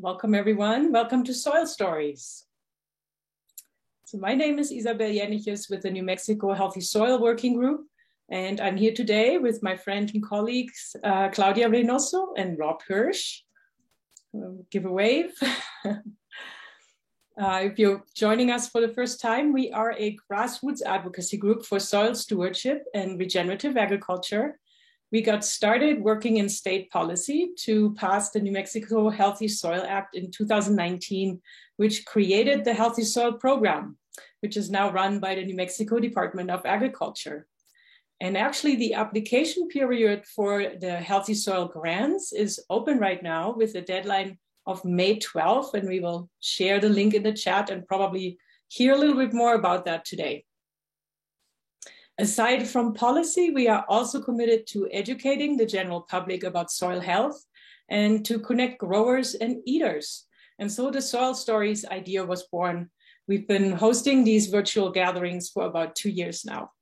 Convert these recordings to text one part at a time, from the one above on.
Welcome everyone. Welcome to Soil Stories. So my name is Isabel Jeniches with the New Mexico Healthy Soil Working Group. And I'm here today with my friend and colleagues, Claudia Reynoso and Rob Hirsch. Give a wave. If you're joining us for the first time, we are a grassroots advocacy group for soil stewardship and regenerative agriculture. We got started working in state policy to pass the New Mexico Healthy Soil Act in 2019, which created the Healthy Soil Program, which is now run by the New Mexico Department of Agriculture. And actually the application period for the Healthy Soil grants is open right now with a deadline of May 12th, and we will share the link in the chat and probably hear a little bit more about that today. Aside from policy, we are also committed to educating the general public about soil health and to connect growers and eaters. And so the Soil Stories idea was born. We've been hosting these virtual gatherings for about 2 years now.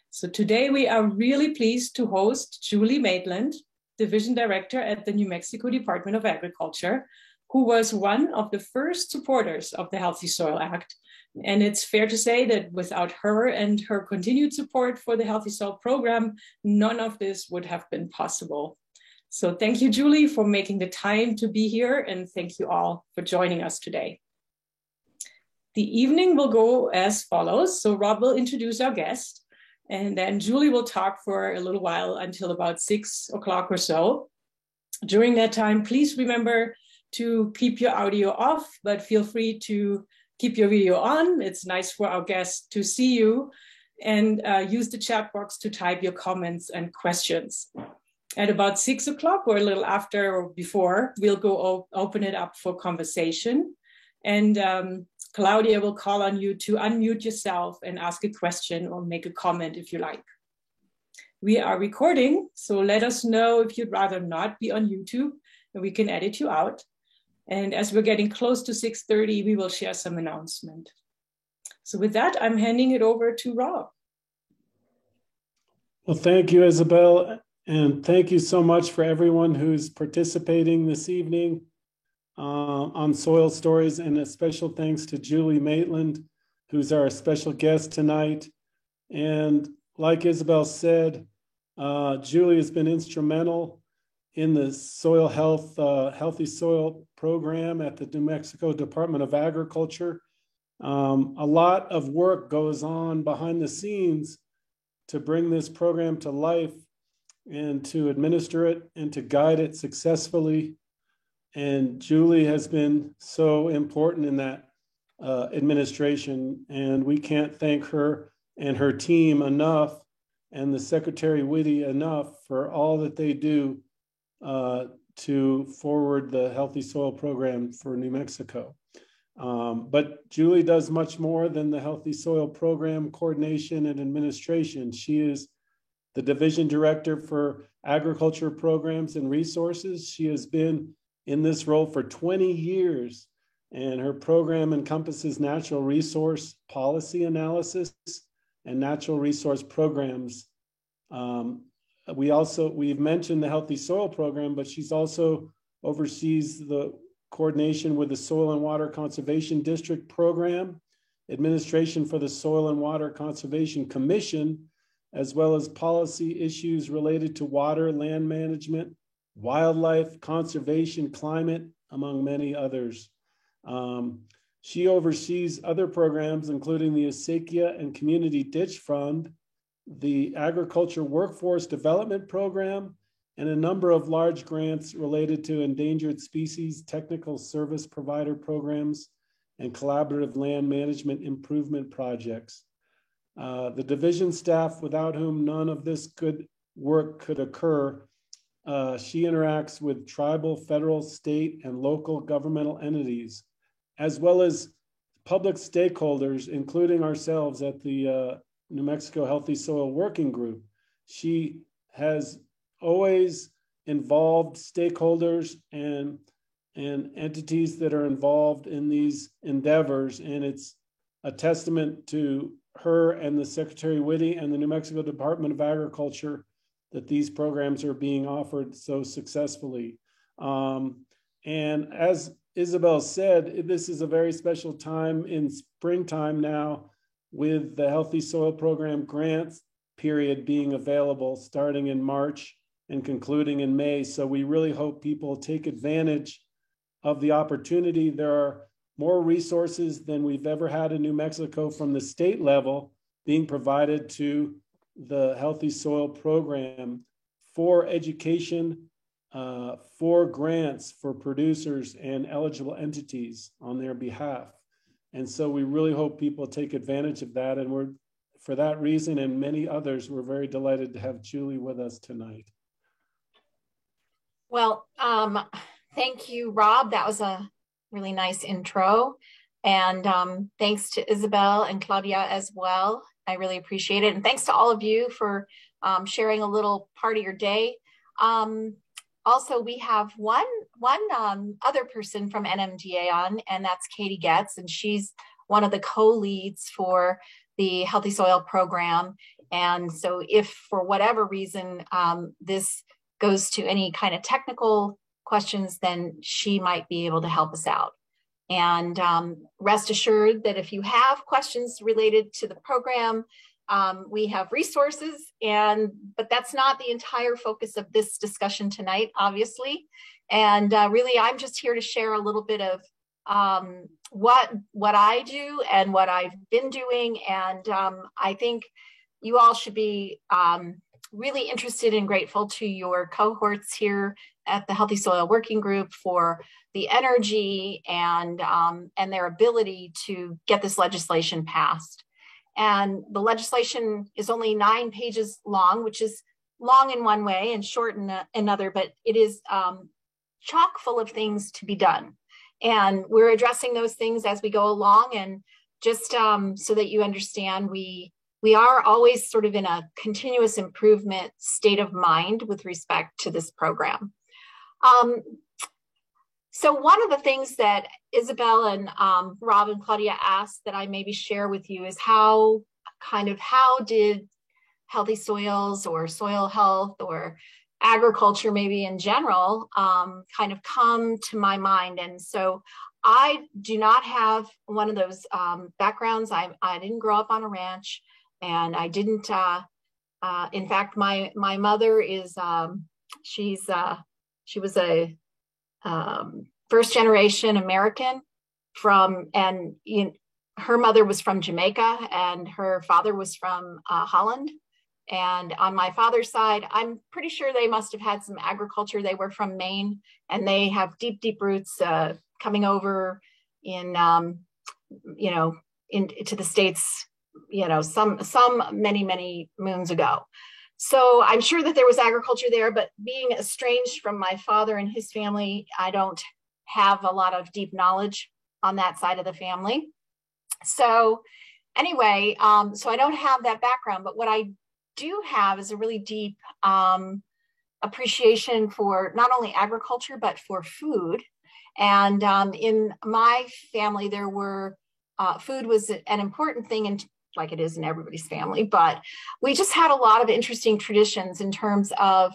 So today we are really pleased to host Julie Maitland, Division Director at the New Mexico Department of Agriculture, who was one of the first supporters of the Healthy Soil Act. And it's fair to say that without her and her continued support for the Healthy Soil Program, none of this would have been possible. So thank you, Julie, for making the time to be here, and thank you all for joining us today. The evening will go as follows. So Rob will introduce our guest, and then Julie will talk for a little while until about 6 o'clock or so. During that time, please remember to keep your audio off, but feel free to keep your video on. It's nice for our guests to see you, and use the chat box to type your comments and questions. At about 6 o'clock or a little after or before, we'll go open it up for conversation. And Claudia will call on you to unmute yourself and ask a question or make a comment if you like. We are recording, so let us know if you'd rather not be on YouTube, and we can edit you out. And as we're getting close to 6:30, we will share some announcement. So with that, I'm handing it over to Rob. Well, thank you, Isabel. And thank you so much for everyone who's participating this evening on Soil Stories. And a special thanks to Julie Maitland, who's our special guest tonight. And like Isabel said, Julie has been instrumental in the soil health, Healthy Soil Program at the New Mexico Department of Agriculture. A lot of work goes on behind the scenes to bring this program to life and to administer it and to guide it successfully. And Julie has been so important in that administration, and we can't thank her and her team enough, and the Secretary Whitty enough for all that they do to forward the Healthy Soil Program for New Mexico. But Julie does much more than the Healthy Soil Program coordination and administration. She is the Division Director for Agriculture Programs and Resources. She has been in this role for 20 years, and her program encompasses natural resource policy analysis and natural resource programs. We've mentioned the Healthy Soil Program, but she's also oversees the coordination with the Soil and Water Conservation District Program, administration for the Soil and Water Conservation Commission, as well as policy issues related to water, land management, wildlife, conservation, climate, among many others. She oversees other programs, including the Acequia and Community Ditch Fund, the Agriculture Workforce Development Program, and a number of large grants related to endangered species, technical service provider programs, and collaborative land management improvement projects. The division staff, without whom none of this good work could occur, she interacts with tribal, federal, state, and local governmental entities, as well as public stakeholders, including ourselves at the New Mexico Healthy Soil Working Group. She has always involved stakeholders and entities that are involved in these endeavors, and it's a testament to her and the Secretary Whitty and the New Mexico Department of Agriculture that these programs are being offered so successfully. And as Isabel said, this is a very special time in springtime now, with the Healthy Soil Program grants period being available starting in March and concluding in May. So we really hope people take advantage of the opportunity. There are more resources than we've ever had in New Mexico from the state level being provided to the Healthy Soil Program for education, for grants for producers and eligible entities on their behalf. And so we really hope people take advantage of that. And for that reason and many others, we're very delighted to have Julie with us tonight. Well, thank you, Rob. That was a really nice intro. And thanks to Isabel and Claudia as well. I really appreciate it. And thanks to all of you for sharing a little part of your day. Also, we have one other person from NMDA on, and that's Katie Getz, and she's one of the co-leads for the Healthy Soil Program. And so if for whatever reason this goes to any kind of technical questions, then she might be able to help us out. And rest assured that if you have questions related to the program, we have resources, but that's not the entire focus of this discussion tonight, obviously. And really, I'm just here to share a little bit of what I do and what I've been doing. And I think you all should be really interested and grateful to your cohorts here at the Healthy Soil Working Group for the energy and their ability to get this legislation passed. And the legislation is only 9 pages long, which is long in one way and short in another, but it is chock full of things to be done. And we're addressing those things as we go along. And just so that you understand, we are always sort of in a continuous improvement state of mind with respect to this program. So one of the things that Isabel and Rob and Claudia asked that I maybe share with you is how did healthy soils or soil health or agriculture maybe in general kind of come to my mind. And so I do not have one of those backgrounds. I didn't grow up on a ranch, and I didn't, in fact, my mother is, she was a first generation American her mother was from Jamaica and her father was from Holland. And on my father's side, I'm pretty sure they must have had some agriculture. They were from Maine, and they have deep, deep roots coming over into the States, some many moons ago. So I'm sure that there was agriculture there, but being estranged from my father and his family, I don't have a lot of deep knowledge on that side of the family. So anyway, so I don't have that background, but what I do have is a really deep appreciation for not only agriculture, but for food. And in my family, there were, food was an important thing, and like it is in everybody's family, but we just had a lot of interesting traditions in terms of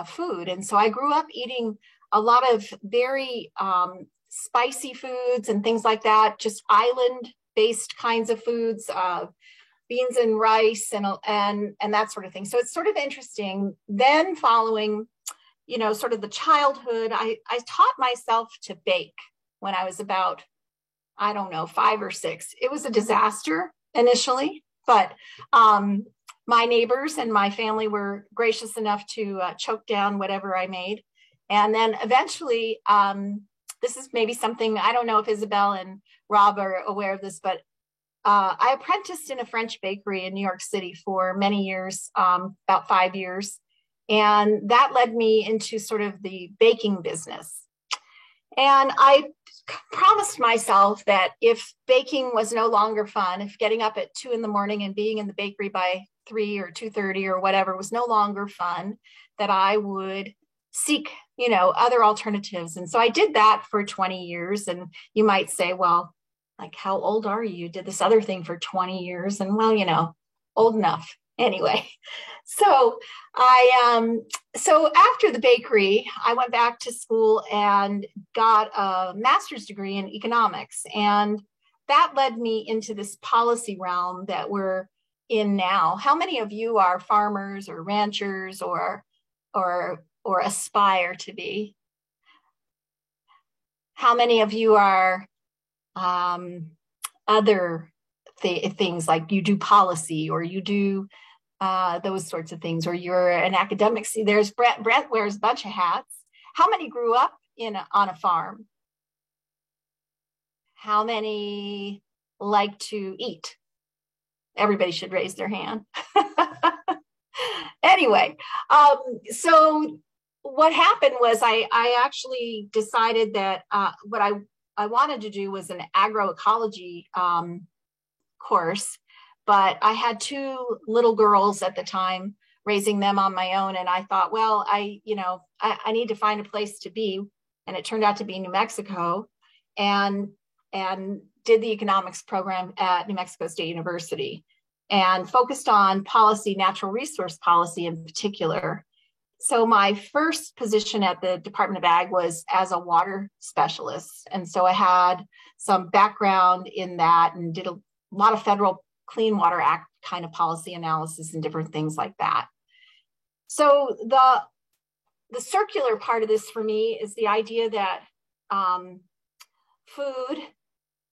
food. And so I grew up eating a lot of very spicy foods and things like that, just island-based kinds of foods, beans and rice and that sort of thing. So it's sort of interesting. Then following, sort of the childhood, I taught myself to bake when I was about, 5 or 6. It was a disaster initially, but my neighbors and my family were gracious enough to choke down whatever I made. And then eventually, this is maybe something, I don't know if Isabel and Rob are aware of this, but I apprenticed in a French bakery in New York City for many years, about 5 years. And that led me into sort of the baking business. And I promised myself that if baking was no longer fun, if getting up at 2 a.m. and being in the bakery by 3 or 2:30 or whatever was no longer fun, that I would seek, other alternatives. And so I did that for 20 years. And you might say, well, like, how old are you? You did this other thing for 20 years. And well, old enough. Anyway, so so after the bakery, I went back to school and got a master's degree in economics. And that led me into this policy realm that we're in now. How many of you are farmers or ranchers or aspire to be? How many of you are other things, like you do policy or you do those sorts of things, or you're an academic? See, there's Brent. Brent wears a bunch of hats. How many grew up on a farm? How many like to eat? Everybody should raise their hand. Anyway, so what happened was I actually decided that what I wanted to do was an agroecology course, but I had two little girls at the time, raising them on my own. And I thought, well, I need to find a place to be. And it turned out to be New Mexico, and did the economics program at New Mexico State University and focused on policy, natural resource policy in particular. So my first position at the Department of Ag was as a water specialist. And so I had some background in that and did a lot of federal Clean Water Act kind of policy analysis and different things like that. So the circular part of this for me is the idea that food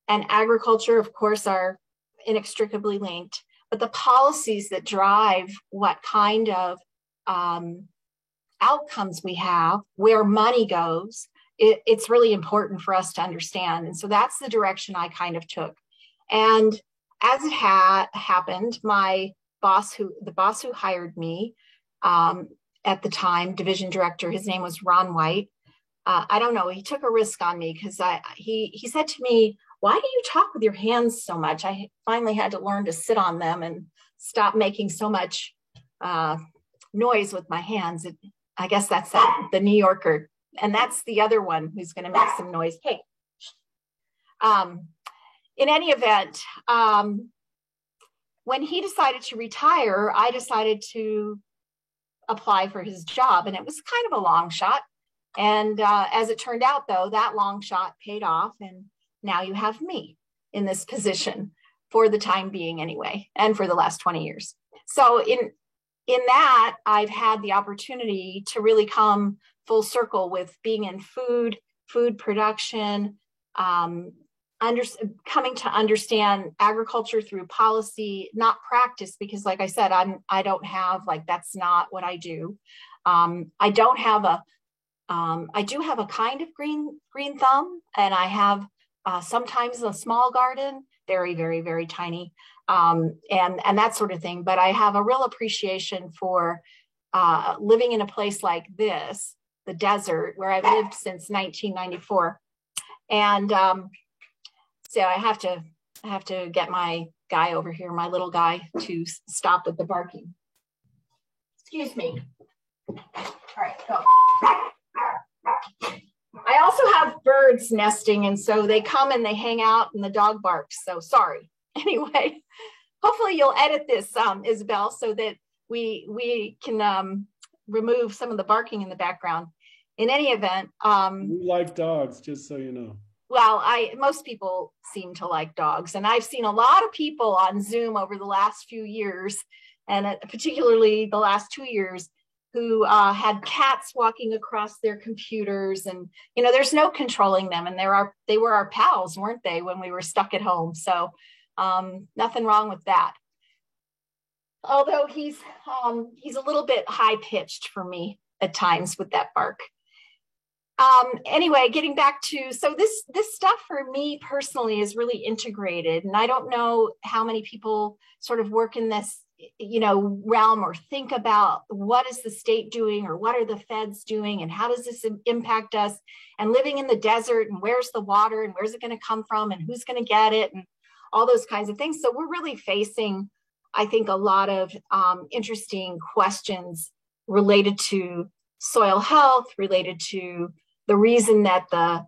and agriculture, of course, are inextricably linked, but the policies that drive what kind of outcomes we have, where money goes, it's really important for us to understand. And so that's the direction I kind of took. And as it happened, the boss who hired me at the time, division director, his name was Ron White. I don't know, he took a risk on me because he said to me, "Why do you talk with your hands so much?" I finally had to learn to sit on them and stop making so much noise with my hands. I guess that's the New Yorker. And that's the other one who's going to make some noise. Hey. In any event, when he decided to retire, I decided to apply for his job. And it was kind of a long shot. And as it turned out, though, that long shot paid off. And now you have me in this position for the time being anyway, and for the last 20 years. So in that, I've had the opportunity to really come full circle with being in food production, coming to understand agriculture through policy, not practice, because like I said, I don't have, like, that's not what I do. I do have a kind of green thumb, and I have sometimes a small garden, very, very, very tiny, and that sort of thing. But I have a real appreciation for living in a place like this, the desert, where I've lived since 1994. And so I have to get my guy over here, my little guy, to stop with the barking. Excuse me. All right, go. I also have birds nesting, and so they come and they hang out and the dog barks, so sorry. Anyway, hopefully you'll edit this, Isabel, so that we can remove some of the barking in the background. In any event. We like dogs, just so you know. Well, most people seem to like dogs, and I've seen a lot of people on Zoom over the last few years, and particularly the last 2 years, who had cats walking across their computers, and there's no controlling them, and they were our pals, weren't they, when we were stuck at home? So nothing wrong with that. Although he's a little bit high pitched for me at times with that bark. Anyway, getting back to, so this stuff for me personally is really integrated, and I don't know how many people sort of work in this, realm, or think about what is the state doing, or what are the feds doing, and how does this impact us, and living in the desert, and where's the water, and where's it going to come from, and who's going to get it, and all those kinds of things. So we're really facing, I think, a lot of interesting questions related to soil health, related to the reason that the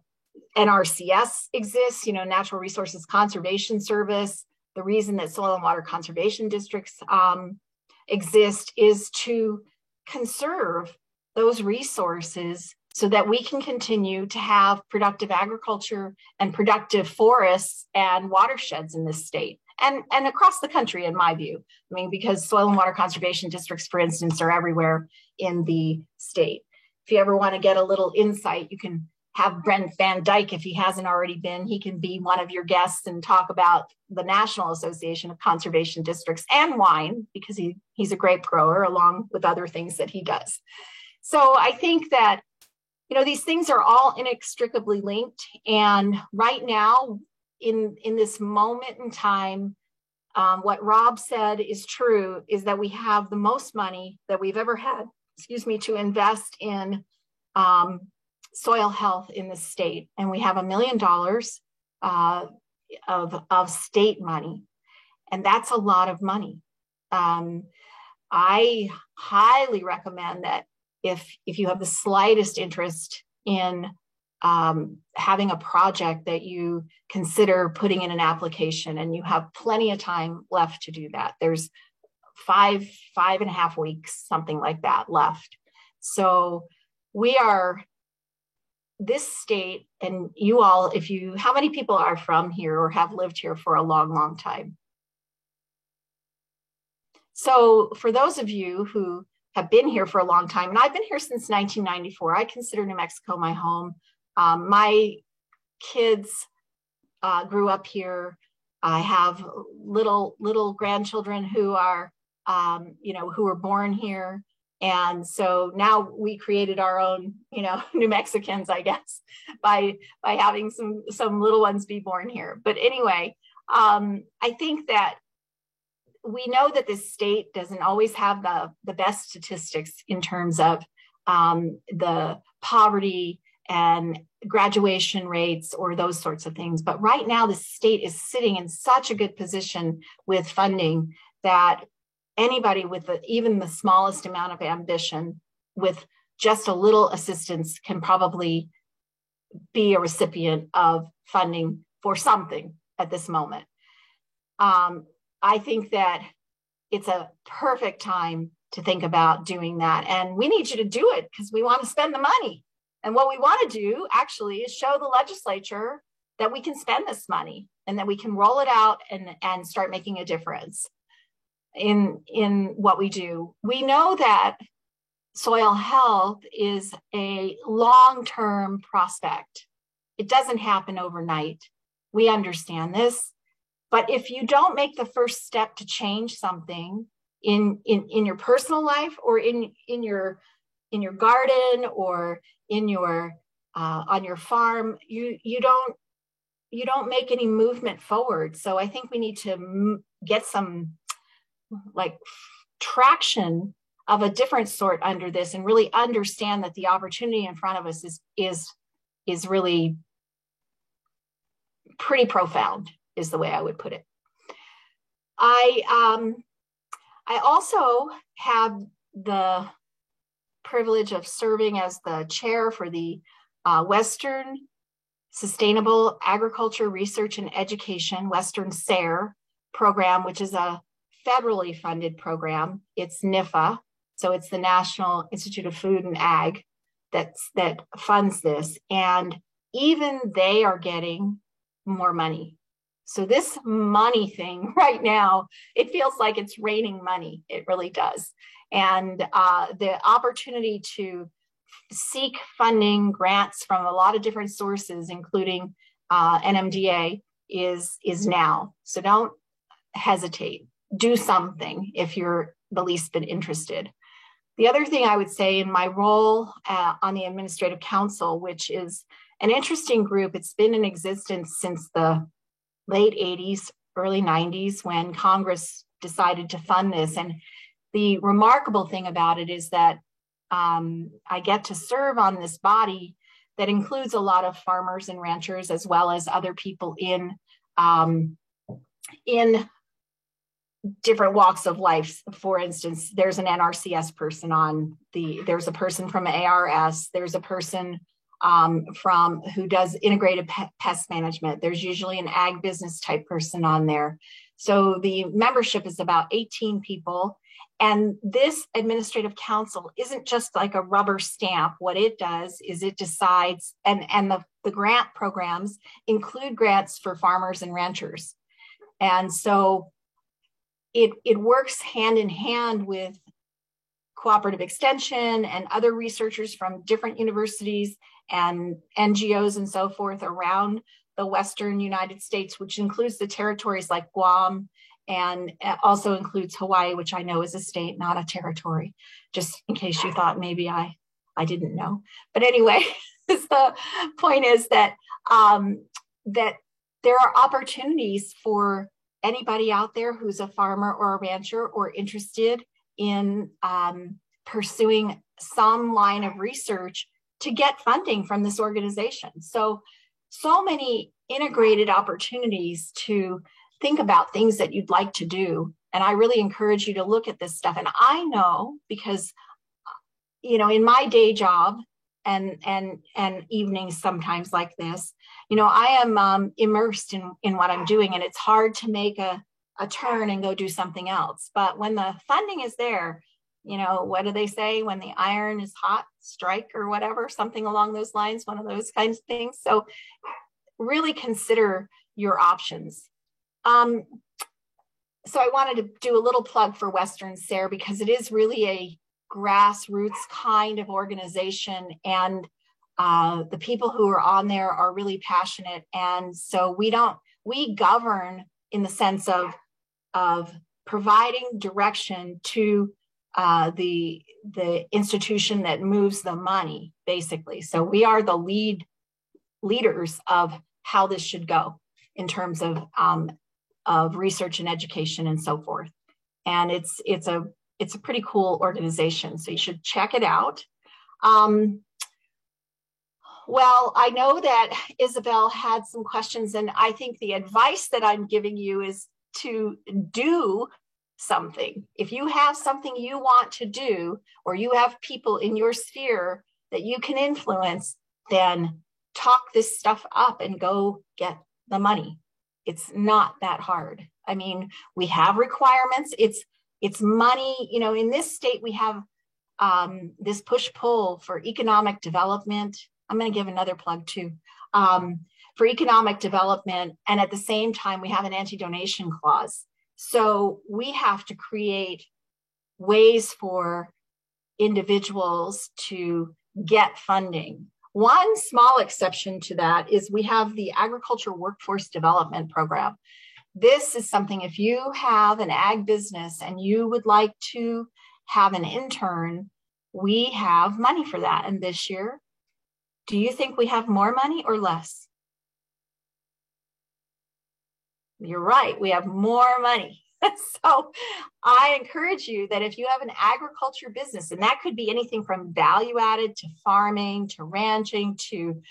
NRCS exists, Natural Resources Conservation Service, the reason that soil and water conservation districts exist is to conserve those resources so that we can continue to have productive agriculture and productive forests and watersheds in this state and across the country, in my view. I mean, because soil and water conservation districts, for instance, are everywhere in the state. If you ever want to get a little insight, you can have Brent Van Dyke, if he hasn't already been. He can be one of your guests and talk about the National Association of Conservation Districts and wine, because he's a great grower along with other things that he does. So I think that, you know, these things are all inextricably linked. And right now, in this moment in time, what Rob said is true, is that we have the most money that we've ever had, to invest in soil health in the state. And we have $1 million of state money. And that's a lot of money. I highly recommend that if you have the slightest interest in having a project, that you consider putting in an application, and you have plenty of time left to do that. There's 5.5 weeks, something like that left. So we are, this state, and you all, how many people are from here or have lived here for a long, long time? So for those of you who have been here for a long time, and I've been here since 1994, I consider New Mexico my home. My kids grew up here. I have little grandchildren who are, who were born here. And so now we created our own, New Mexicans, I guess, by having some little ones be born here. But anyway, I think that we know that this state doesn't always have the best statistics in terms of the poverty and graduation rates or those sorts of things. But right now, the state is sitting in such a good position with funding that anybody with even the smallest amount of ambition, with just a little assistance, can probably be a recipient of funding for something at this moment. I think that it's a perfect time to think about doing that. And we need you to do it because we want to spend the money. And what we want to do actually is show the legislature that we can spend this money and that we can roll it out and start making a difference in what we do. We know that soil health is a long-term prospect. It doesn't happen overnight. We understand this. But if you don't make the first step to change something in your personal life, or in your garden, or in your on your farm, you don't make any movement forward. So I think we need to get some traction of a different sort under this, and really understand that the opportunity in front of us is really pretty profound, is the way I would put it. I also have the privilege of serving as the chair for the Western Sustainable Agriculture Research and Education, Western SARE program, which is a federally funded program. It's NIFA, so it's the National Institute of Food and Ag that funds this. And even they are getting more money. So this money thing right now, it feels like it's raining money. It really does. And the opportunity to seek funding, grants from a lot of different sources, including NMDA, is now. So don't hesitate. Do something if you're the least bit interested. The other thing I would say, in my role on the Administrative Council, which is an interesting group, it's been in existence since the late 80s, early 90s, when Congress decided to fund this. And the remarkable thing about it is that I get to serve on this body that includes a lot of farmers and ranchers, as well as other people in different walks of life. For instance, there's an NRCS person there's a person from ARS, there's a person who does integrated pest management. There's usually an ag business type person on there. So the membership is about 18 people, And this administrative council isn't just like a rubber stamp. What it does is it decides, and the grant programs include grants for farmers and ranchers. And so it works hand in hand with cooperative extension and other researchers from different universities and NGOs and so forth around the Western United States, which includes the territories like Guam, and also includes Hawaii, which I know is a state, not a territory, just in case you thought maybe I didn't know. But anyway, the point is that, that there are opportunities for anybody out there who's a farmer or a rancher or interested in pursuing some line of research to get funding from this organization. So many integrated opportunities to think about things that you'd like to do. And I really encourage you to look at this stuff. And I know because, you know, in my day job and evenings sometimes like this, you know, I am immersed in what I'm doing, and it's hard to make a turn and go do something else. But when the funding is there, you know, what do they say? When the iron is hot, strike, or whatever, something along those lines, one of those kinds of things. So really consider your options. So I wanted to do a little plug for Western SARE because it is really a grassroots kind of organization, and the people who are on there are really passionate. And so we govern in the sense of providing direction to the institution that moves the money, basically. So we are the leaders of how this should go in terms of research and education and so forth. And it's a pretty cool organization, so you should check it out. Well, I know that Isabel had some questions, and I think the advice that I'm giving you is to do something. If you have something you want to do, or you have people in your sphere that you can influence, then talk this stuff up and go get the money. It's not that hard. I mean, we have requirements. It's money. You know, in this state, we have this push-pull for economic development. I'm going to give another plug too. For economic development, and at the same time, we have an anti-donation clause. So we have to create ways for individuals to get funding. One small exception to that is we have the Agriculture Workforce Development Program. This is something, if you have an ag business and you would like to have an intern, we have money for that. And this year, do you think we have more money or less? You're right, we have more money. So I encourage you that if you have an agriculture business, and that could be anything from value added to farming to ranching to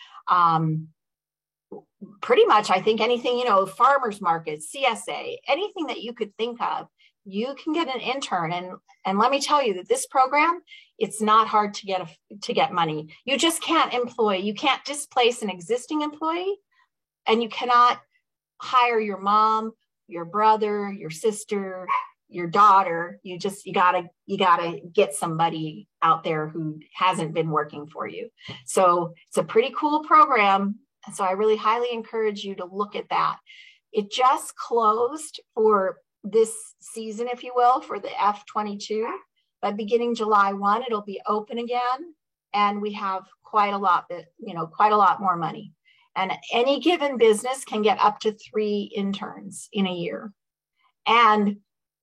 pretty much, I think anything, you know, farmers markets, CSA, anything that you could think of, you can get an intern. And let me tell you that this program, it's not hard to get money. You just can't you can't displace an existing employee, and you cannot hire your mom, your brother, your sister, your daughter. You gotta get somebody out there who hasn't been working for you. So it's a pretty cool program. So I really highly encourage you to look at that. It just closed for this season, if you will, for the F22. But beginning July 1, it'll be open again. And we have quite a lot more money. And any given business can get up to 3 interns in a year, and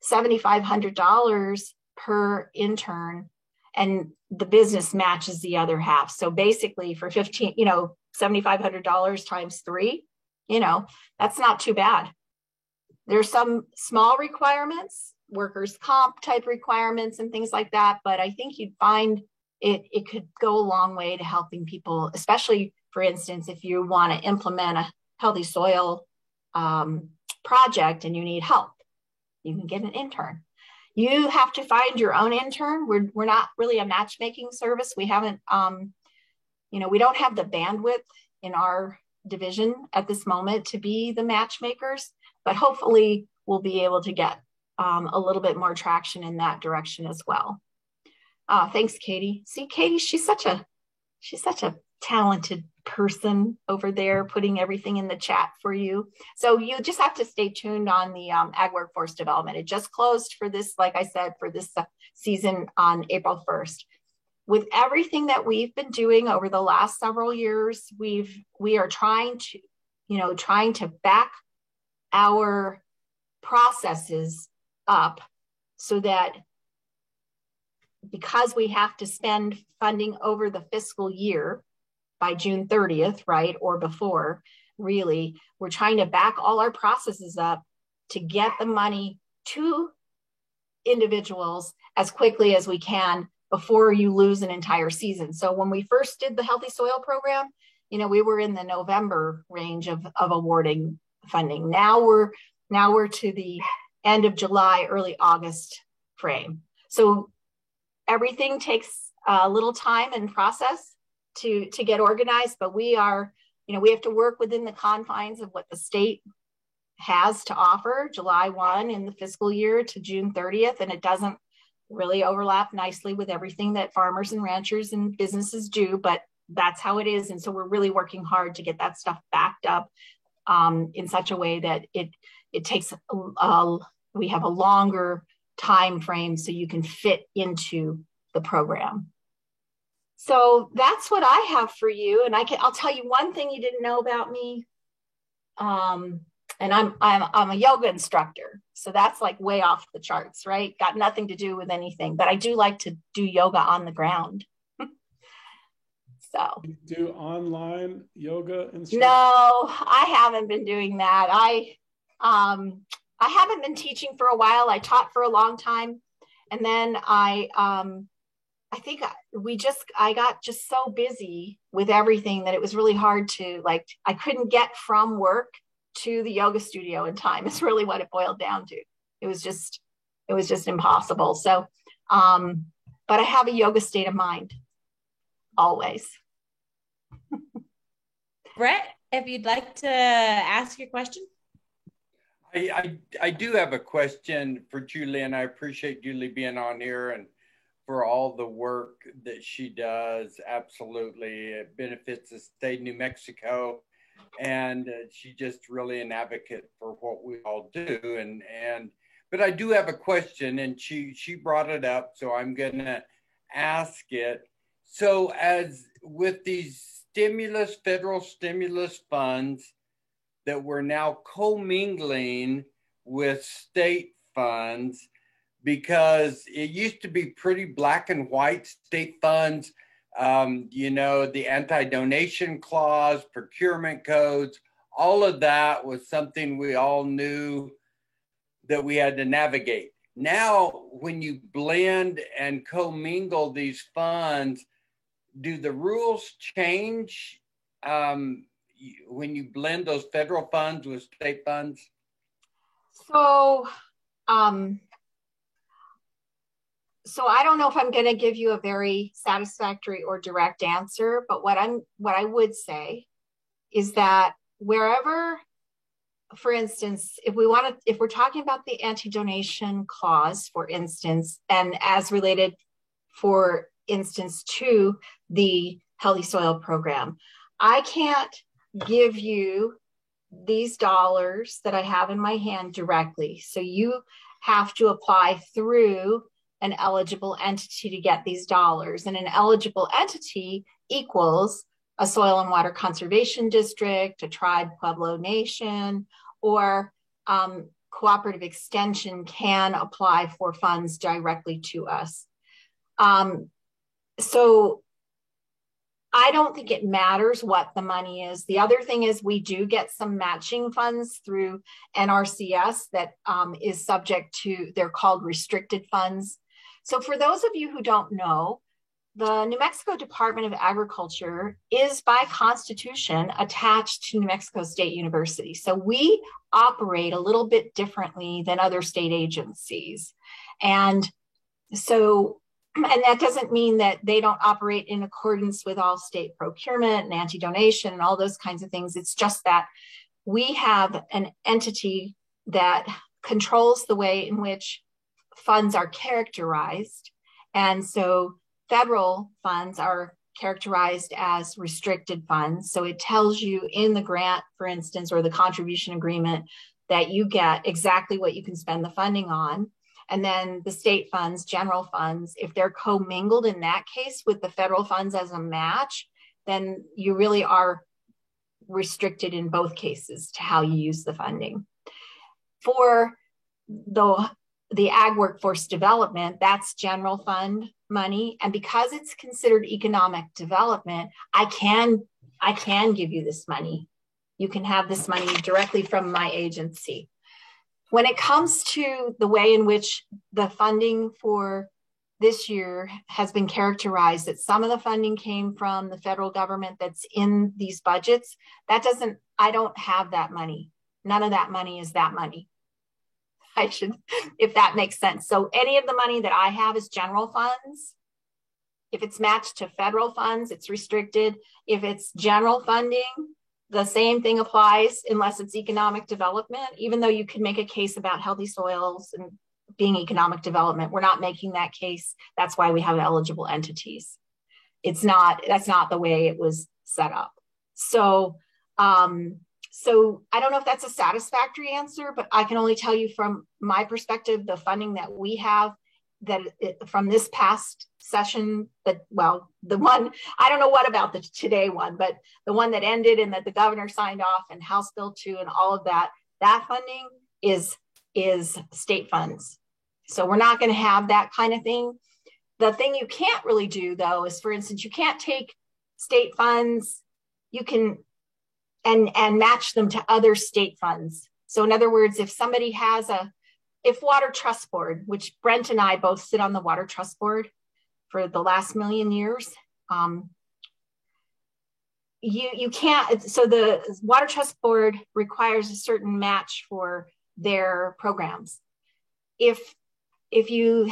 $7,500 per intern, and the business matches the other half. So basically for $7,500 times 3, that's not too bad. There's some small requirements, workers' comp type requirements and things like that, but I think you'd find it could go a long way to helping people, especially, for instance, if you want to implement a healthy soil project and you need help, you can get an intern. You have to find your own intern. We're not really a matchmaking service. We haven't, we don't have the bandwidth in our division at this moment to be the matchmakers, but hopefully we'll be able to get a little bit more traction in that direction as well. Thanks, Katie. See, Katie, she's such a talented person over there, putting everything in the chat for you. So you just have to stay tuned on the Ag Workforce Development. It just closed for this, like I said, for this season on April 1st. With everything that we've been doing over the last several years, we are trying to back our processes up so that, because we have to spend funding over the fiscal year by June 30th, right, or before, really, we're trying to back all our processes up to get the money to individuals as quickly as we can before you lose an entire season. So when we first did the Healthy Soil Program, we were in the November range of awarding funding. Now we're to the end of July, early August frame. So everything takes a little time and process to get organized, but we have to work within the confines of what the state has to offer, July 1 in the fiscal year to June 30th, and it doesn't really overlap nicely with everything that farmers and ranchers and businesses do, but that's how it is. And so we're really working hard to get that stuff backed up in such a way that it takes, we have a longer time frame so you can fit into the program. So that's what I have for you. And I'll tell you one thing you didn't know about me. And I'm a yoga instructor. So that's like way off the charts, right? Got nothing to do with anything, but I do like to do yoga on the ground. So you do online yoga instruction? No, I haven't been doing that. I haven't been teaching for a while. I taught for a long time. And then I got just so busy with everything that it was really hard to, I couldn't get from work to the yoga studio in time. It's really what it boiled down to. It was just impossible. So, but I have a yoga state of mind always. Brett, if you'd like to ask your question. I do have a question for Julie, and I appreciate Julie being on here and for all the work that she does. Absolutely. It benefits the state of New Mexico, and she's just really an advocate for what we all do. But I do have a question, and she brought it up, so I'm going to ask it. So as with these federal stimulus funds that we're now commingling with state funds, because it used to be pretty black and white, state funds, the anti-donation clause, procurement codes, all of that was something we all knew that we had to navigate. Now, when you blend and commingle these funds, do the rules change when you blend those federal funds with state funds? So I don't know if I'm going to give you a very satisfactory or direct answer, but what I would say is that wherever, for instance, if we're talking about the anti-donation clause, for instance, and as related, for instance, to the Healthy Soil Program, I can't give you these dollars that I have in my hand directly. So you have to apply through an eligible entity to get these dollars. And an eligible entity equals a soil and water conservation district, a tribe, Pueblo nation, or cooperative extension can apply for funds directly to us. So I don't think it matters what the money is. The other thing is we do get some matching funds through NRCS that is subject to, they're called restricted funds. So for those of you who don't know, the New Mexico Department of Agriculture is by constitution attached to New Mexico State University. So we operate a little bit differently than other state agencies. And that doesn't mean that they don't operate in accordance with all state procurement and anti-donation and all those kinds of things. It's just that we have an entity that controls the way in which funds are characterized. And so federal funds are characterized as restricted funds. So it tells you in the grant, for instance, or the contribution agreement, that you get exactly what you can spend the funding on. And then the state funds, general funds, if they're commingled in that case with the federal funds as a match, then you really are restricted in both cases to how you use the funding. For the ag workforce development, that's general fund money. And because it's considered economic development, I can give you this money. You can have this money directly from my agency. When it comes to the way in which the funding for this year has been characterized, that some of the funding came from the federal government that's in these budgets, I don't have that money. None of that money is that money. If that makes sense. So any of the money that I have is general funds. If it's matched to federal funds, it's restricted. If it's general funding, the same thing applies unless it's economic development, even though you can make a case about healthy soils and being economic development. We're not making that case. That's why we have eligible entities. That's not the way it was set up. So I don't know if that's a satisfactory answer, but I can only tell you from my perspective, the funding that we have from this past session, the one, I don't know what about the today one, but the one that ended and that the governor signed off and House Bill 2 and all of that funding is state funds. So we're not going to have that kind of thing. The thing you can't really do though is, for instance, you can't take state funds, you can and match them to other state funds. So in other words, if somebody has if Water Trust Board, which Brent and I both sit on the Water Trust Board for the last million years, you can't, so the Water Trust Board requires a certain match for their programs. If you're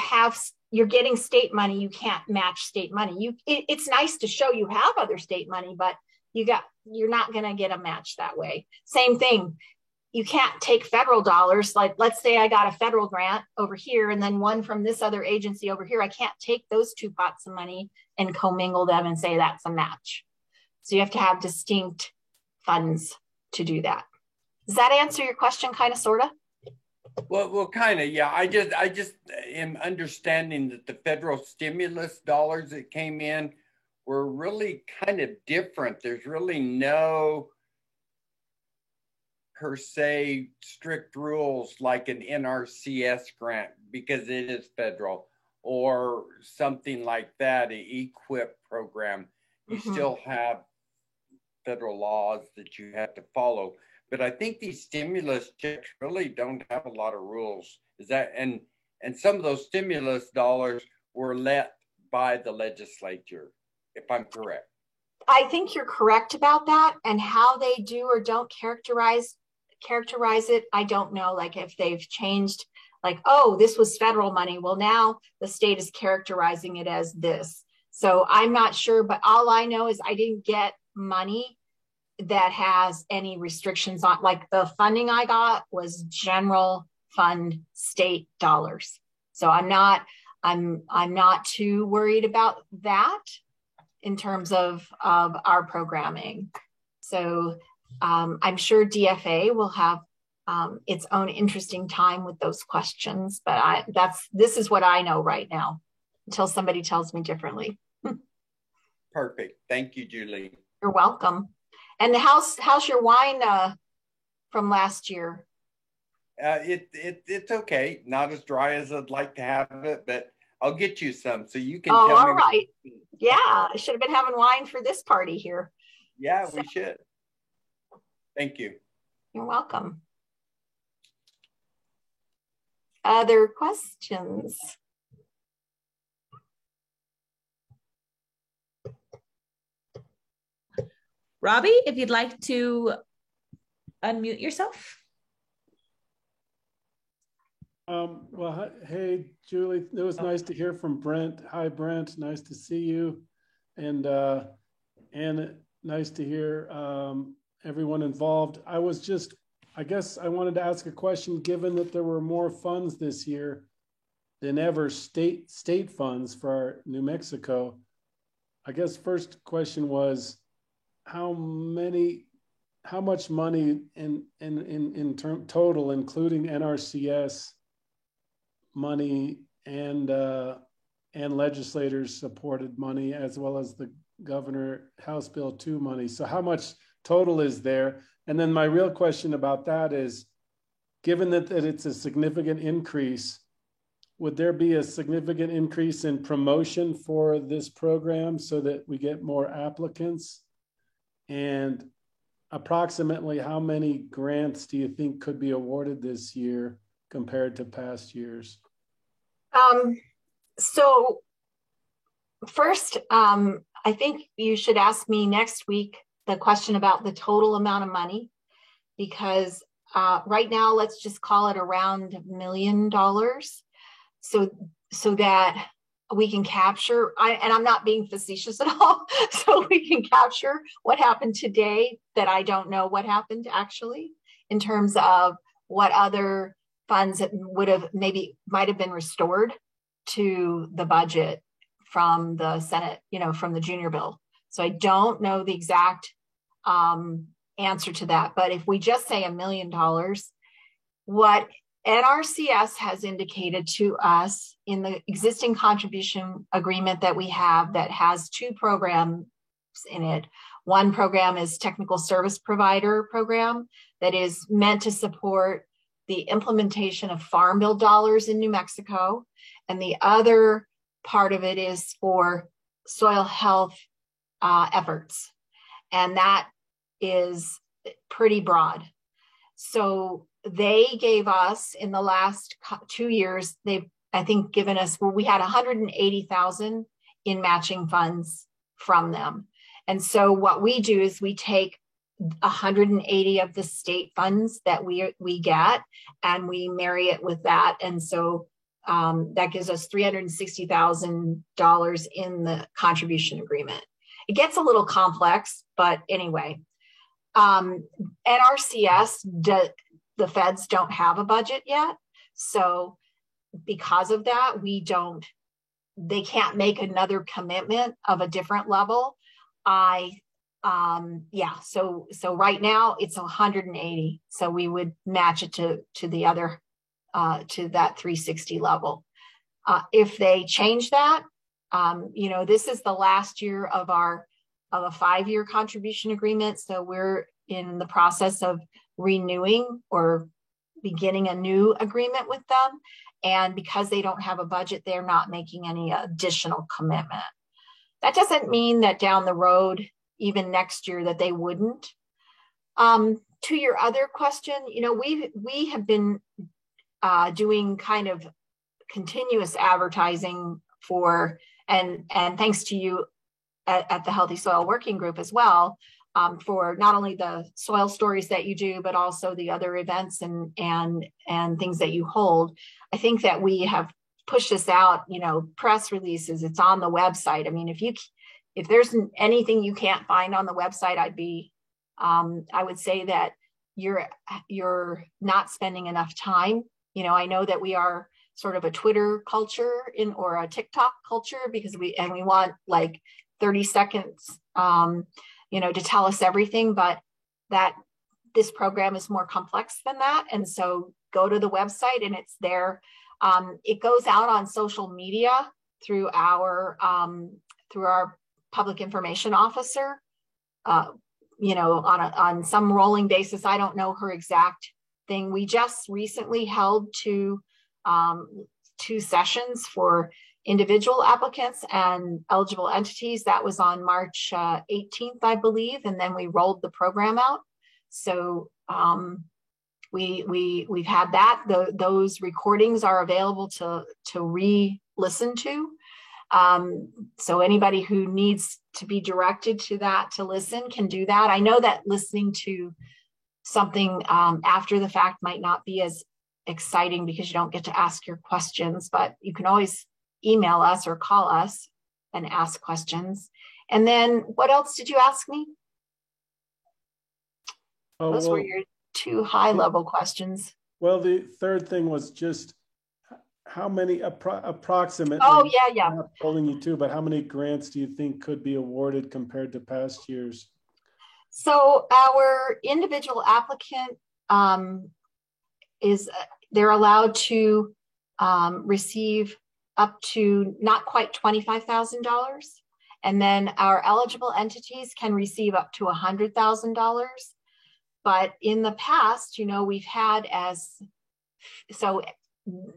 getting state money, you can't match state money. It's nice to show you have other state money, but you're not going to get a match that way. Same thing. You can't take federal dollars. Like, let's say I got a federal grant over here and then one from this other agency over here. I can't take those two pots of money and commingle them and say that's a match. So you have to have distinct funds to do that. Does that answer your question, kind of, sort of? Well, kind of, yeah. I just am understanding that the federal stimulus dollars that came in were really kind of different. There's really no per se strict rules like an NRCS grant because it is federal, or something like that, an EQIP program. You still have federal laws that you have to follow. But I think these stimulus checks really don't have a lot of rules. And some of those stimulus dollars were let by the legislature, if I'm correct. I think you're correct about that. And how they do or don't characterize it, I don't know. Like if they've changed, like, oh, this was federal money. Well, now the state is characterizing it as this. So I'm not sure, but all I know is I didn't get money that has any restrictions on, like the funding I got was general fund state dollars. So I'm not too worried about that in terms of our programming. So I'm sure DFA will have its own interesting time with those questions, but this is what I know right now until somebody tells me differently. Perfect. Thank you, Julie. You're welcome. And how's your wine from last year? It's okay. Not as dry as I'd like to have it, but I'll get you some so you can tell me. All right. Yeah, I should have been having wine for this party here. Yeah, we should. Thank you. You're welcome. Other questions? Robbie, if you'd like to unmute yourself. Well, hey, Julie, it was nice to hear from Brent. Hi, Brent. Nice to see you. And nice to hear everyone involved. I was just I guess I wanted to ask a question, given that there were more funds this year than ever, state funds for our New Mexico. I guess first question was, how much money in total, including NRCS money and legislators supported money, as well as the Governor House Bill 2 money. So how much total is there? And then my real question about that is, given that it's a significant increase, would there be a significant increase in promotion for this program so that we get more applicants? And approximately how many grants do you think could be awarded this year compared to past years? So first, I think you should ask me next week the question about the total amount of money, because right now, let's just call it around $1 million. So that we can capture, and I'm not being facetious at all, so we can capture what happened today that I don't know what happened actually, in terms of what other funds that might have been restored to the budget from the Senate, from the junior bill. So I don't know the exact answer to that, but if we just say $1 million, what NRCS has indicated to us in the existing contribution agreement that we have that has 2 programs in it. One program is Technical Service Provider program that is meant to support the implementation of Farm Bill dollars in New Mexico. And the other part of it is for soil health efforts. And that is pretty broad. So they gave us, in the last 2 years, they've, I think, given us, we had 180,000 in matching funds from them. And so what we do is we take 180 of the state funds that we get, and we marry it with that. And so that gives us $360,000 in the contribution agreement. It gets a little complex, but anyway, NRCS, the feds don't have a budget yet. So because of that, they can't make another commitment of a different level. So right now it's 180. So we would match it to the other, to that 360 level. If they change that, this is the last year of a 5-year contribution agreement. So we're in the process of renewing or beginning a new agreement with them. And because they don't have a budget, they're not making any additional commitment. That doesn't mean that down the road, even next year, that they wouldn't. To your other question, we have been doing kind of continuous advertising for, and thanks to you at the Healthy Soil Working Group as well, for not only the soil stories that you do, but also the other events and things that you hold. I think that we have pushed this out, press releases, it's on the website. I mean, if there's anything you can't find on the website, I would say that you're not spending enough time. I know that we are sort of a Twitter culture or a TikTok culture, because we want like 30 seconds, to tell us everything, but that this program is more complex than that. And so go to the website and it's there. It goes out on social media through our public information officer, on some rolling basis. I don't know her exact thing. We just recently held 2 sessions for individual applicants and eligible entities. That was on March 18th, I believe, and then we rolled the program out. So we've had that. Those recordings are available to re-listen to. So anybody who needs to be directed to that to listen can do that. I know that listening to something after the fact might not be as exciting because you don't get to ask your questions, but you can always email us or call us and ask questions. And then what else did you ask me? Those were your two high level questions. Well, the third thing was just how many approximately, oh yeah I'm not holding you to, but how many grants do you think could be awarded compared to past years? So our individual applicant they're allowed to receive up to not quite $25,000. And then our eligible entities can receive up to $100,000. But in the past, we've had so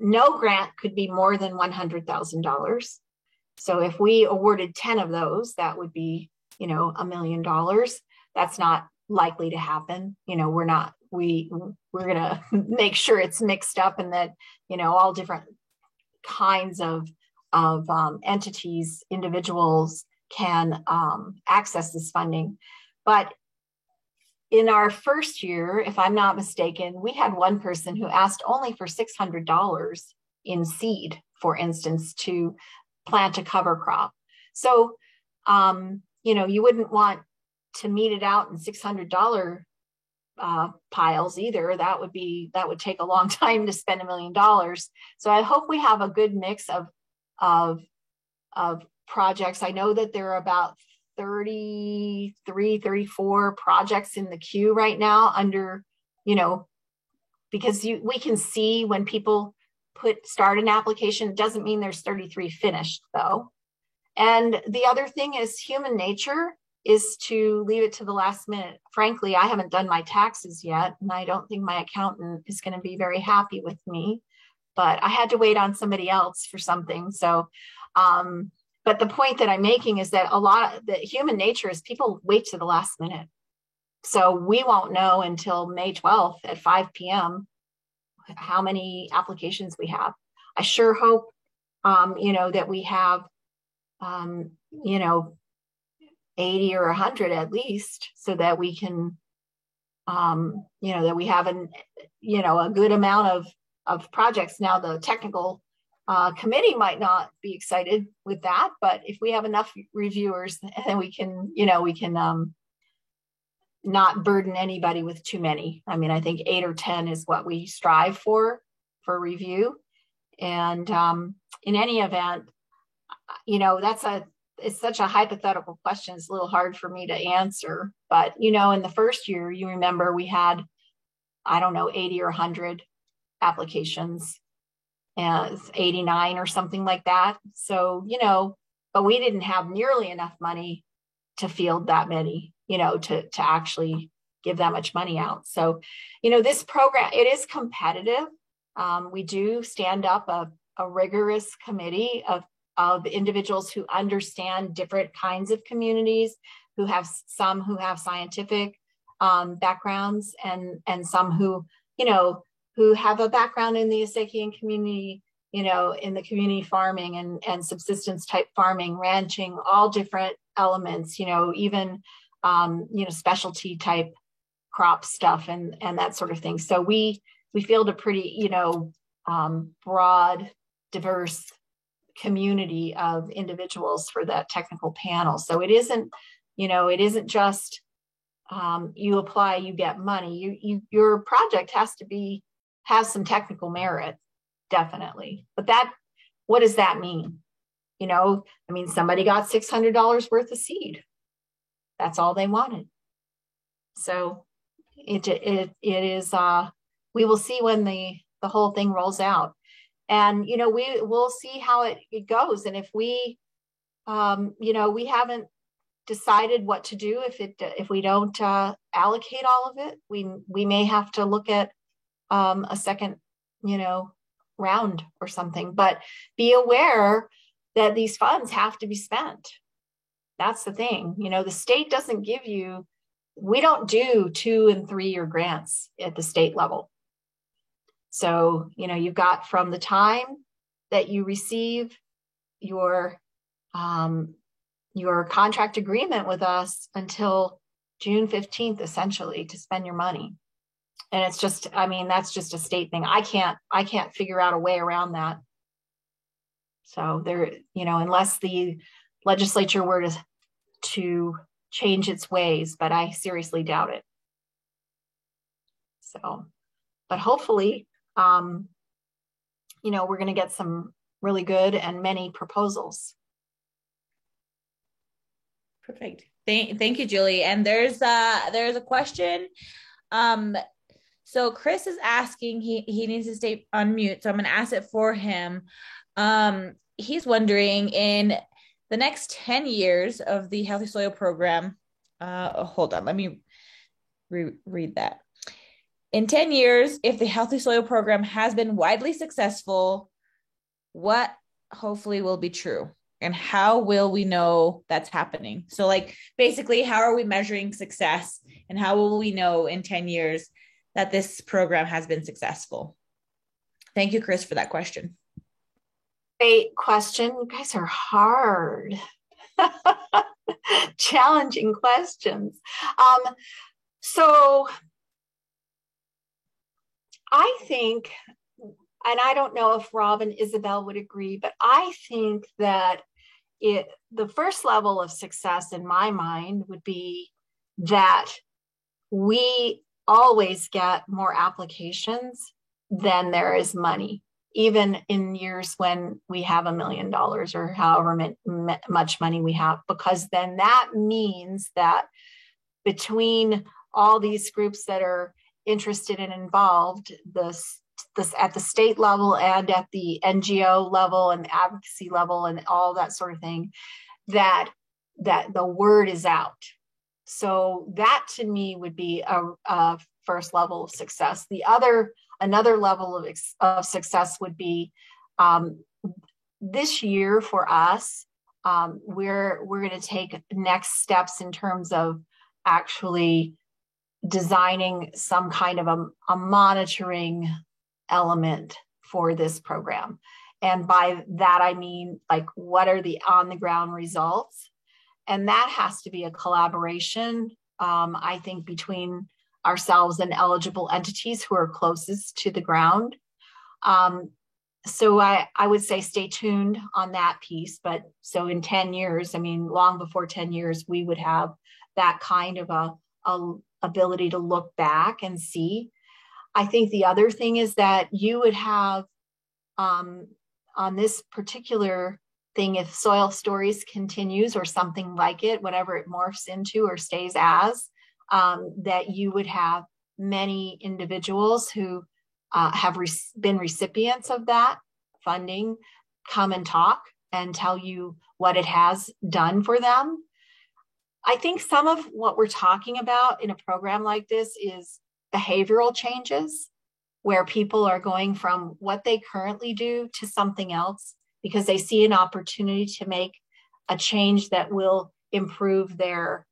no grant could be more than $100,000. So if we awarded 10 of those, that would be, $1 million. That's not likely to happen. We're going to make sure it's mixed up and that, all different kinds of entities, individuals can access this funding. But in our first year, if I'm not mistaken, we had one person who asked only for $600 in seed, for instance, to plant a cover crop. So, you wouldn't want to meet it out in $600 piles either. That would take a long time to spend $1 million. So I hope we have a good mix of projects. I know that there are about 33, 34 projects in the queue right now under, because we can see when people start an application, it doesn't mean there's 33 finished though. And the other thing is human nature is to leave it to the last minute. Frankly, I haven't done my taxes yet, and I don't think my accountant is going to be very happy with me, but I had to wait on somebody else for something. So, but the point that I'm making is that the human nature is people wait to the last minute. So we won't know until May 12th at 5 p.m. how many applications we have. I sure hope, that we have, 80 or 100 at least, so that we can, that we have a good amount of projects. Now the technical committee might not be excited with that, but if we have enough reviewers, then we can not burden anybody with too many. I mean, I think 8 or 10 is what we strive for review. And in any event, it's such a hypothetical question. It's a little hard for me to answer, but in the first year, you remember we had, 80 or 100 applications, and 89 or something like that. So, but we didn't have nearly enough money to field that many, to actually give that much money out. So, this program, it is competitive. We do stand up a rigorous committee of individuals who understand different kinds of communities, who have scientific backgrounds, and some who have a background in the Esequian community, in the community farming and subsistence type farming, ranching, all different elements, even specialty type crop stuff and that sort of thing. So we field a pretty broad, diverse community of individuals for that technical panel. So it isn't just you apply, you get money. Your project has to have some technical merit, definitely. But what does that mean? Somebody got $600 worth of seed. That's all they wanted. So it is. We will see when the whole thing rolls out. And, we'll see how it goes. And if we haven't decided what to do, if we don't allocate all of it, we may have to look at a second, round or something. But be aware that these funds have to be spent. That's the thing. The state doesn't we don't do 2- and 3-year grants at the state level. So, you've got from the time that you receive your contract agreement with us until June 15th, essentially, to spend your money. And it's just, that's just a state thing. I can't figure out a way around that. So there, unless the legislature were to change its ways, but I seriously doubt it. So, but hopefully, you know, we're going to get some really good and many proposals. Perfect. Thank you, Julie. And there's a question. So Chris is asking, he needs to stay on mute, so I'm going to ask it for him. He's wondering, in the next 10 years of the Healthy Soil Program, hold on, let me read that. In 10 years, if the Healthy Soil Program has been widely successful, what hopefully will be true? And how will we know that's happening? So like basically, how are we measuring success, and how will we know in 10 years that this program has been successful? Thank you, Chris, for that question. Great question. You guys are hard. Challenging questions. So I think, and I don't know if Rob and Isabel would agree, but I think that the first level of success in my mind would be that we always get more applications than there is money, even in years when we have $1 million or however much money we have, because then that means that between all these groups that are interested and involved, this at the state level and at the NGO level and advocacy level and all that sort of thing, that the word is out. So that to me would be a first level of success. Another level of success would be this year for us. We're going to take next steps in terms of actually designing some kind of a monitoring element for this program. And by that, I mean, like, what are the on the ground results? And that has to be a collaboration, I think, between ourselves and eligible entities who are closest to the ground. So I would say stay tuned on that piece. But so in 10 years, I mean, long before 10 years, we would have that kind of a ability to look back and see. I think the other thing is that you would have on this particular thing, if Soil Stories continues or something like it, whatever it morphs into or stays as, that you would have many individuals who have been recipients of that funding come and talk and tell you what it has done for them. I think some of what we're talking about in a program like this is behavioral changes, where people are going from what they currently do to something else because they see an opportunity to make a change that will improve the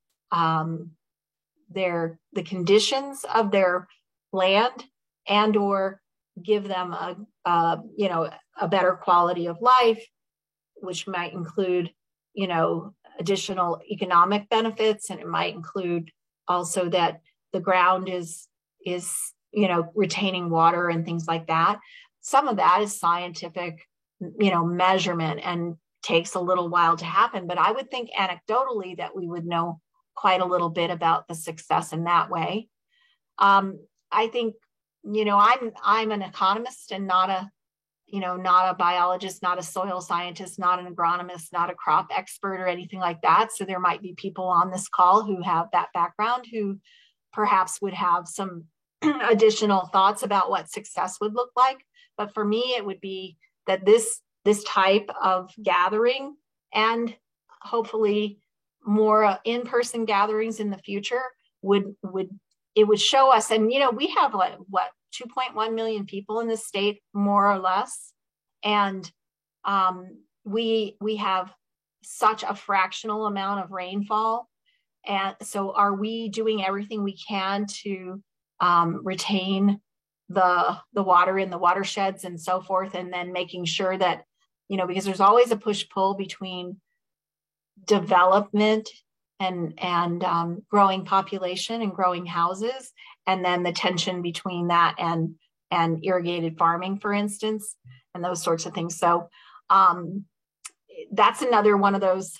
conditions of their land and or give them a better quality of life, which might include, additional economic benefits, and it might include also that the ground is retaining water and things like that. Some of that is scientific, measurement and takes a little while to happen. But I would think anecdotally that we would know quite a little bit about the success in that way. I think, I'm an economist and not a biologist, not a soil scientist, not an agronomist, not a crop expert or anything like that. So there might be people on this call who have that background who perhaps would have some additional thoughts about what success would look like. But for me, it would be that this type of gathering, and hopefully more in-person gatherings in the future, would show us. And we have 2.1 million people in this state, more or less, and we have such a fractional amount of rainfall. And so are we doing everything we can to retain the water in the watersheds and so forth, and then making sure that, because there's always a push-pull between development and growing population and growing houses, and then the tension between that and irrigated farming, for instance, and those sorts of things. So that's another one of those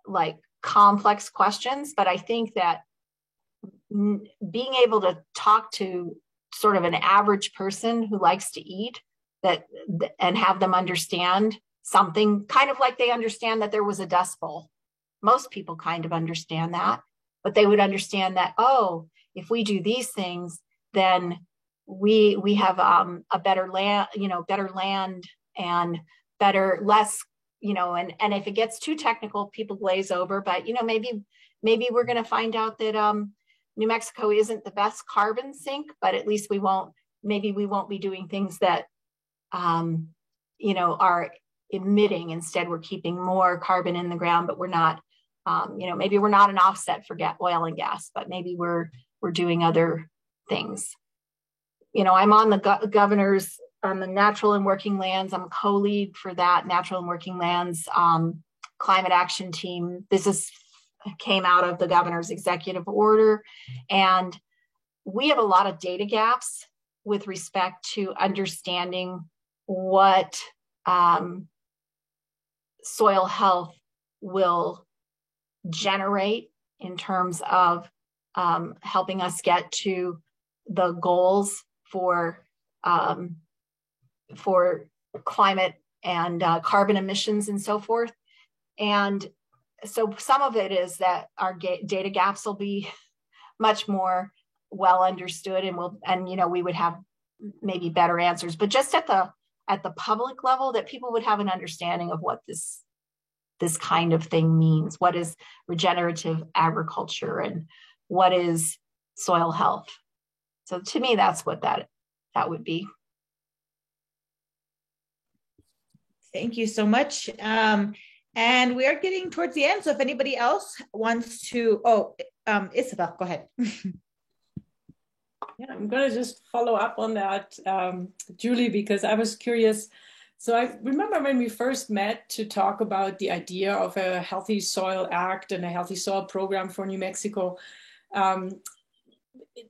like complex questions, but I think that being able to talk to sort of an average person who likes to eat, that and have them understand something, kind of like they understand that there was a Dust Bowl. Most people kind of understand that, but they would understand that, oh, if we do these things, then we have a better land, better land and better, less, and if it gets too technical, people glaze over. But maybe we're going to find out that New Mexico isn't the best carbon sink, but at least we won't be doing things that are emitting. Instead, we're keeping more carbon in the ground, but we're not. Maybe we're not an offset for oil and gas, but maybe we're doing other things. I'm on the governor's on the Natural and Working Lands. I'm a co-lead for that Natural and Working Lands climate action team. This came out of the governor's executive order, and we have a lot of data gaps with respect to understanding what soil health will generate in terms of helping us get to the goals for climate and carbon emissions and so forth. And so some of it is that our data gaps will be much more well understood, and we would have maybe better answers. But just at the public level, that people would have an understanding of what this kind of thing means. What is regenerative agriculture and what is soil health? So to me, that's what that would be. Thank you so much. And we are getting towards the end. So if anybody else wants to, Isabel, go ahead. Yeah, I'm going to just follow up on that, Julie, because I was curious. So I remember when we first met to talk about the idea of a Healthy Soil Act and a Healthy Soil Program for New Mexico.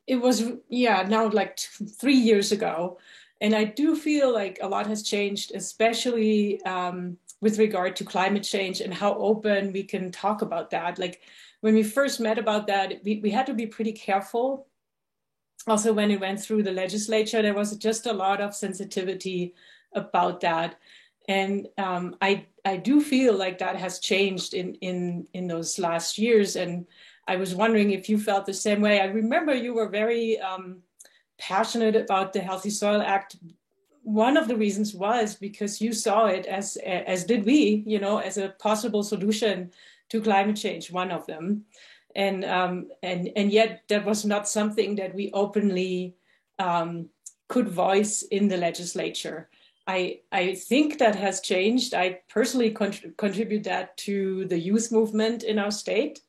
It was, now like 3 years ago. And I do feel like a lot has changed, especially with regard to climate change and how open we can talk about that. Like when we first met about that, we had to be pretty careful. Also, when it went through the legislature, there was just a lot of sensitivity about that. And I do feel like that has changed in those last years. And I was wondering if you felt the same way. I remember you were very passionate about the Healthy Soil Act. One of the reasons was because you saw it as did we, as a possible solution to climate change, one of them. And yet that was not something that we openly could voice in the legislature. I think that has changed. I personally contribute that to the youth movement in our state.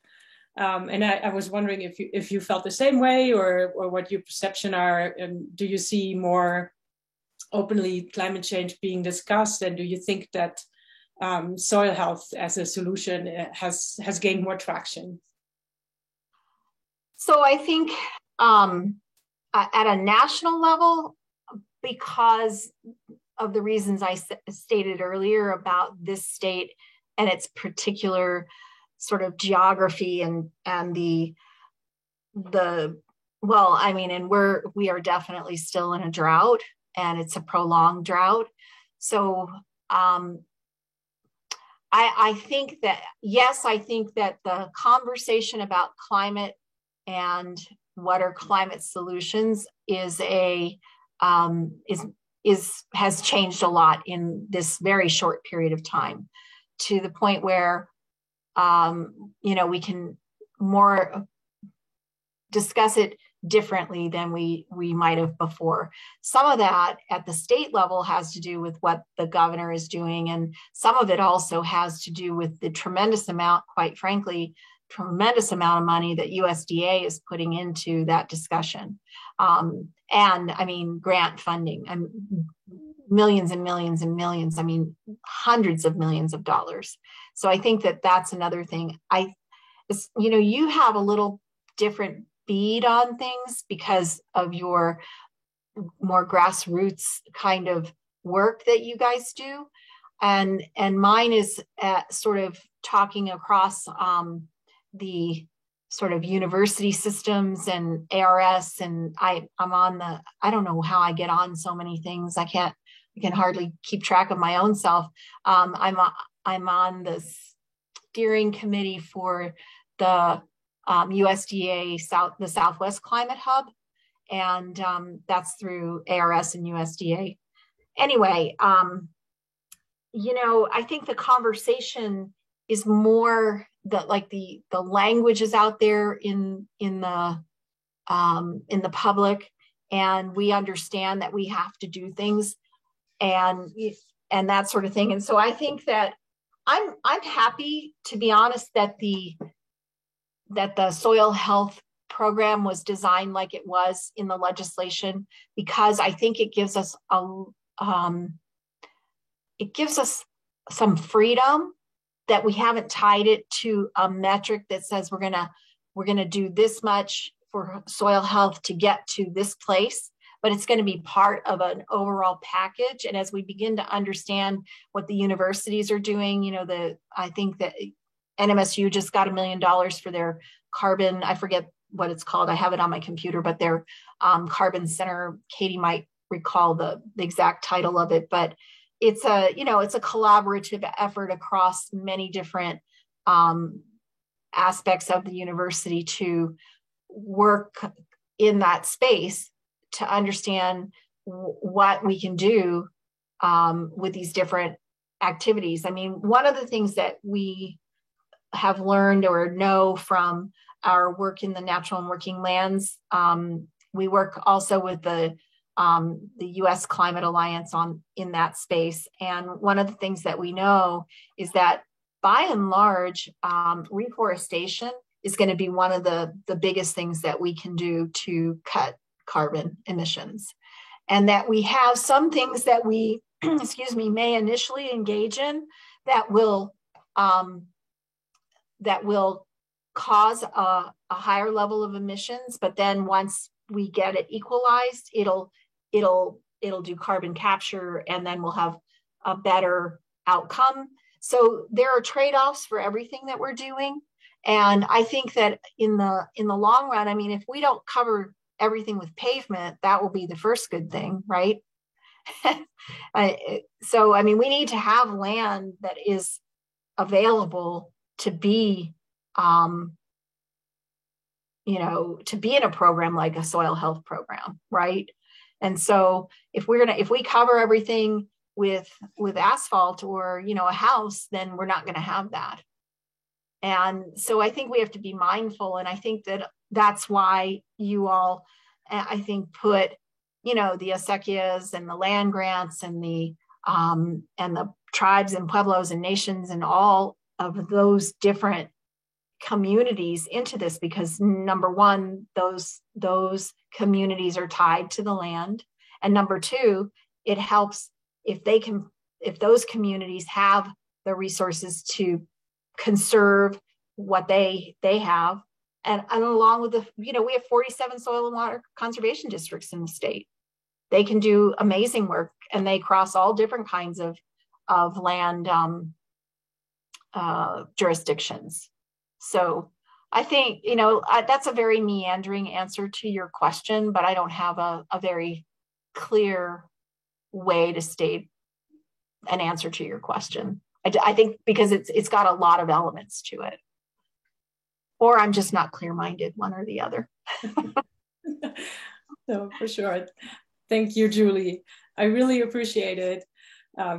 And I was wondering if you felt the same way or what your perception are. And do you see more openly climate change being discussed? And do you think that soil health as a solution has gained more traction? So I think at a national level, because of the reasons I stated earlier about this state and its particular sort of geography and we are definitely still in a drought, and it's a prolonged drought. So I think that, yes, I think that the conversation about climate and what are climate solutions has changed a lot in this very short period of time, to the point where we can more discuss it differently than we might have before. Some of that at the state level has to do with what the governor is doing, and some of it also has to do with the tremendous amount of money that USDA is putting into that discussion. And I mean, grant funding, and millions and millions and millions, hundreds of millions of dollars. So I think that that's another thing. You have a little different bead on things because of your more grassroots kind of work that you guys do. And mine is sort of talking across the sort of university systems and ARS, and I'm on the, I don't know how I get on so many things. I can hardly keep track of my own self. I'm on the steering committee for the USDA the Southwest Climate Hub, and that's through ARS and USDA. Anyway, you know, I think the conversation is more that, like, the language is out there in the public, and we understand that we have to do things and that sort of thing. And so I think that I'm happy, to be honest, that the soil health program was designed like it was in the legislation, because I think it gives us some freedom, that we haven't tied it to a metric that says we're gonna do this much for soil health to get to this place, but it's going to be part of an overall package. And as we begin to understand what the universities are doing, you know, I think that NMSU just got $1 million for their carbon, I forget what it's called, I have it on my computer, but their carbon center, Katie might recall the exact title of it, but it's a collaborative effort across many different aspects of the university to work in that space to understand what we can do with these different activities. I mean, one of the things that we have learned or know from our work in the natural and working lands, we work also with the U.S. Climate Alliance in that space. And one of the things that we know is that, by and large, reforestation is going to be one of the biggest things that we can do to cut carbon emissions. And that we have some things that we, may initially engage in that will cause a higher level of emissions, but then once we get it equalized, it'll do carbon capture, and then we'll have a better outcome. So there are trade-offs for everything that we're doing. And I think that in the long run, I mean, if we don't cover everything with pavement, that will be the first good thing, right? So, I mean, we need to have land that is available to be, to be in a program like a soil health program, right? And so if we cover everything with asphalt or, a house, then we're not going to have that. And so I think we have to be mindful. And I think that's why you all, I think, put, the acequias and the land grants and the tribes and pueblos and nations and all of those different communities into this, because number one, those communities are tied to the land, and number two, it helps if those communities have the resources to conserve what they have, and along with we have 47 soil and water conservation districts in the state. They can do amazing work, and they cross all different kinds of land jurisdictions. So I think, that's a very meandering answer to your question, but I don't have a very clear way to state an answer to your question. I think because it's got a lot of elements to it, or I'm just not clear-minded, one or the other. No, for sure. Thank you, Julie. I really appreciate it.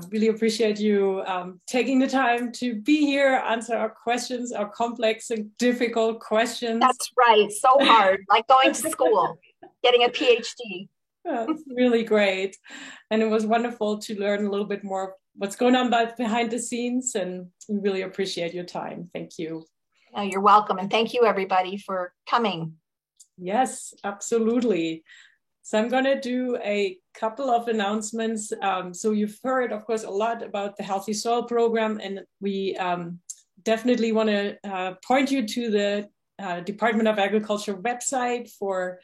Really appreciate you taking the time to be here, answer our questions, our complex and difficult questions. That's right. So hard, like going to school, getting a PhD. It's really great. And it was wonderful to learn a little bit more what's going on behind the scenes. And we really appreciate your time. Thank you. Oh, you're welcome. And thank you, everybody, for coming. Yes, absolutely. So I'm going to do a couple of announcements. So you've heard, of course, a lot about the Healthy Soil Program, and we definitely want to point you to the Department of Agriculture website for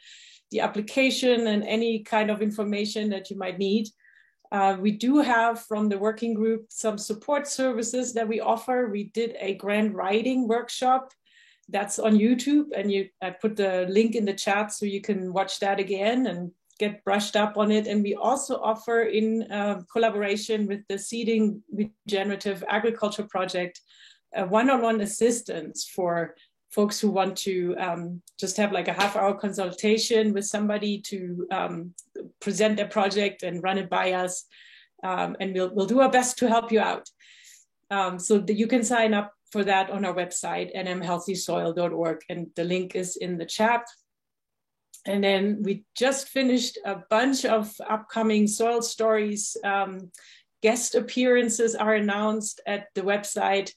the application and any kind of information that you might need. We do have from the working group some support services that we offer. We did a grant writing workshop That's on YouTube, and I put the link in the chat so you can watch that again and get brushed up on it. And we also offer, in collaboration with the Seeding Regenerative Agriculture Project, one-on-one assistance for folks who want to just have like a half-hour consultation with somebody to present their project and run it by us. And we'll do our best to help you out. So that you can sign up for that on our website, nmhealthysoil.org, and the link is in the chat. And then we just finished a bunch of upcoming Soil Stories. Guest appearances are announced at the website,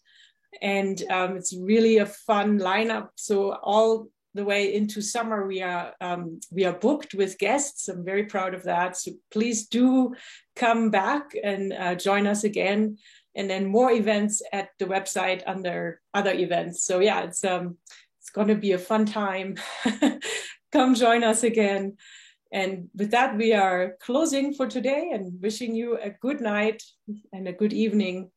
and it's really a fun lineup. So all the way into summer, we are booked with guests. I'm very proud of that. So please do come back and join us again. And then more events at the website under other events. So yeah, it's going to be a fun time. Come join us again. And with that, we are closing for today and wishing you a good night and a good evening.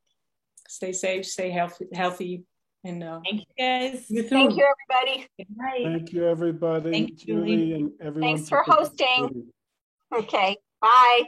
Stay safe, stay healthy. And thank you, guys. Thank you, everybody. Good night. Thank you, everybody. Thank you, Julie and everyone. Thanks for hosting. Okay, bye.